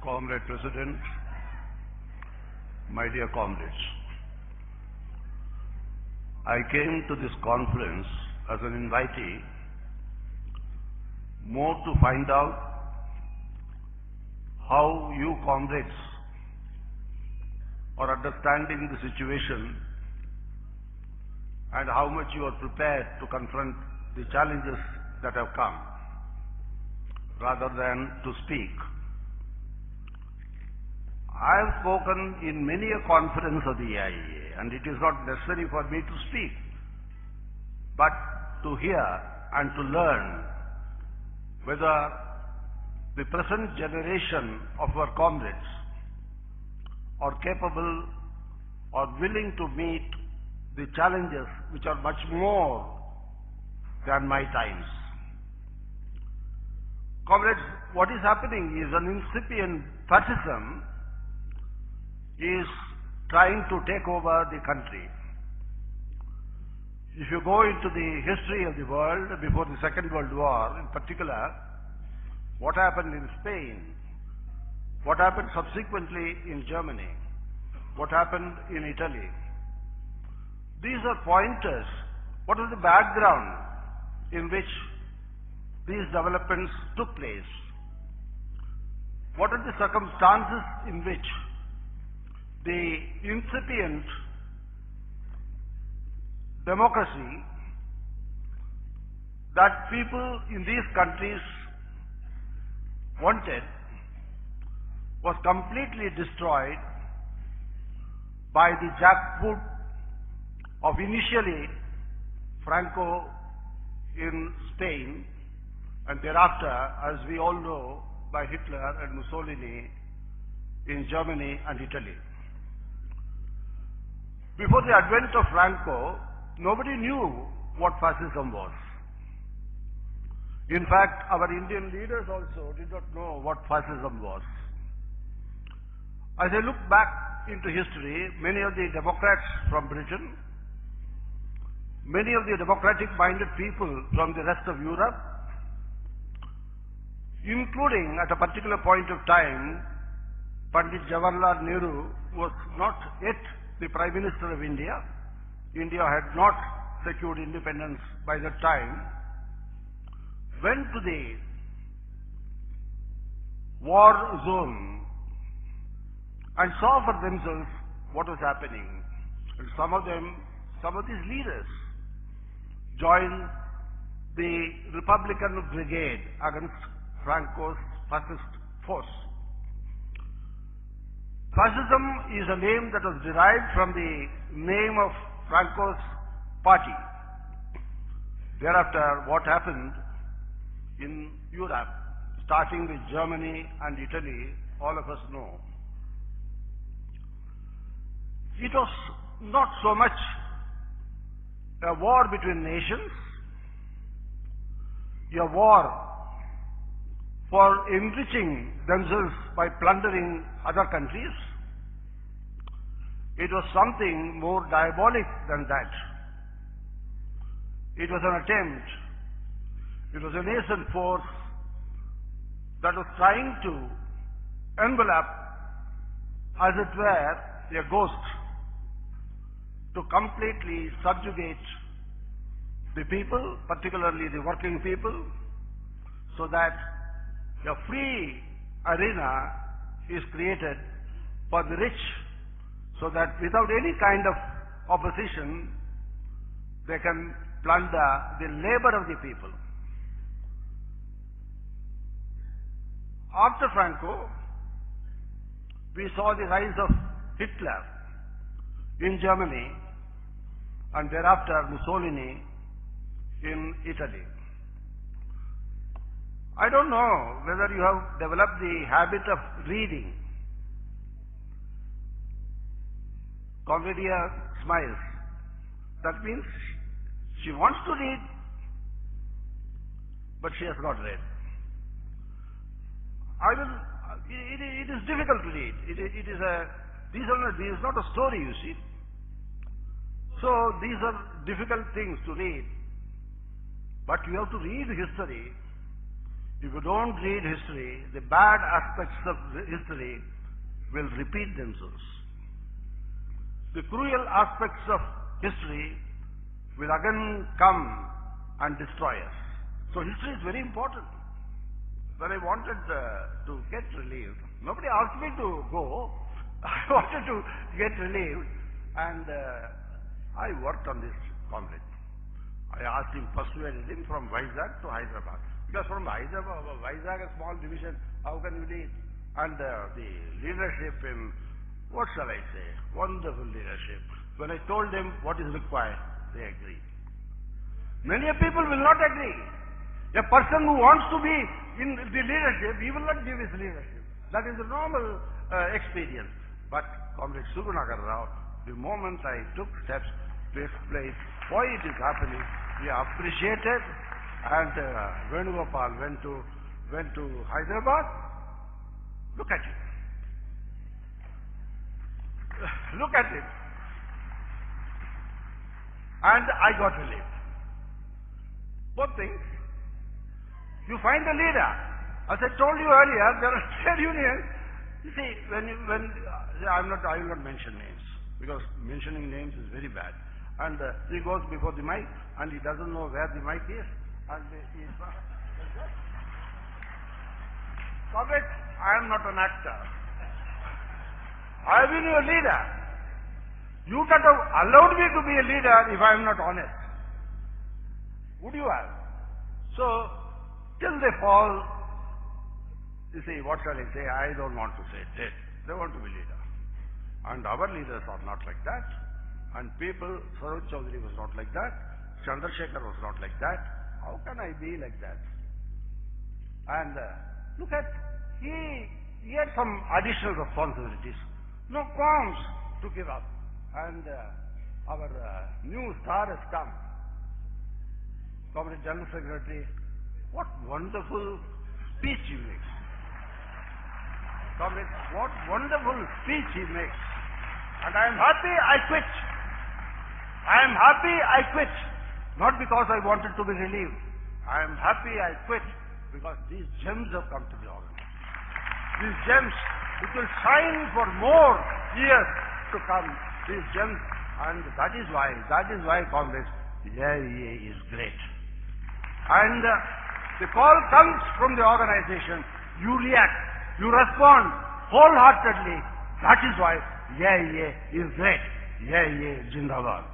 Comrade President, my dear comrades, I came to this conference as an invitee more to find out how you comrades are understanding the situation and how much you are prepared to confront the challenges that have come, rather than to speak. I have spoken in many a conference of the IEA, and it is not necessary for me to speak, but to hear and to learn whether the present generation of our comrades are capable or willing to meet the challenges which are much more than my times. Comrades, what is happening is an incipient fascism is trying to take over the country. If you go into the history of the world before the Second World War, in particular, what happened in Spain, what happened subsequently in Germany, what happened in Italy, these are pointers. What is the background in which these developments took place? What are the circumstances in which the incipient democracy that people in these countries wanted was completely destroyed by the jackboot of initially Franco in Spain, and thereafter, as we all know, by Hitler and Mussolini in Germany and Italy. Before the advent of Franco, nobody knew what fascism was. In fact, our Indian leaders also did not know what fascism was. As I look back into history, many of the Democrats from Britain, many of the democratic-minded people from the rest of Europe, including at a particular point of time, Pandit Jawaharlal Nehru was not yet the Prime Minister of India. India had not secured independence by that time. Went to the war zone and saw for themselves what was happening. And some of these leaders joined the Republican Brigade against Franco's fascist force. Fascism is a name that was derived from the name of Franco's party. Thereafter, what happened in Europe, starting with Germany and Italy, all of us know. It was not so much a war between nations, a war for enriching themselves by plundering other countries. It was something more diabolic than that. It was an attempt, it was a nascent force that was trying to envelop, as it were, a ghost to completely subjugate the people, particularly the working people, so that a free arena is created for the rich, so that without any kind of opposition, they can plunder the labor of the people. After Franco, we saw the rise of Hitler in Germany, and thereafter Mussolini in Italy. I don't know whether you have developed the habit of reading. Conradia smiles. That means she wants to read, but she has not read. It is difficult to read. This is not a story, you see. So these are difficult things to read. But you have to read history If you don't read history, the bad aspects of the history will repeat themselves. The cruel aspects of history will again come and destroy us. So history is very important. When I wanted to get relieved, nobody asked me to go. I wanted to get relieved, and I worked on this conflict. I asked him, persuaded him from Vizag to Hyderabad. Because from Vizag, a small division, how can you lead? And the leadership in, what shall I say, wonderful leadership. When I told them what is required, they agreed. Many people will not agree. A person who wants to be in the leadership, he will not give his leadership. That is the normal experience. But Comrade Sugunagar Rao, the moment I took steps to explain why it is happening, he appreciated, and Venugopal went to Hyderabad. Look at it. Look at it. And I got relieved. Both things. You find a leader. As I told you earlier, there are trade unions. You see, I will not mention names, because mentioning names is very bad. And he goes before the mic, and he doesn't know where the mic is. And he is Comrade, I am not an actor. I have been your leader. You could have allowed me to be a leader if I am not honest. Would you have? So, till they fall, you see, what shall I say? I don't want to say dead. They want to be leader. And our leaders are not like that. And people, Saroj Chaudhary was not like that. Chandrasekhar was not like that. How can I be like that? And look at, he had some additional responsibilities. No qualms to give up. And our new star has come. Comrade General Secretary, what wonderful speech he makes. Comrade, what wonderful speech he makes. And I am happy I quit. I am happy I quit. Not because I wanted to be relieved. I am happy I quit because these gems have come to the organization. These gems, it will shine for more years to come. These gems, and that is why Congress, is great. And the call comes from the organization. You react, you respond wholeheartedly. That is why is great. Jindabad.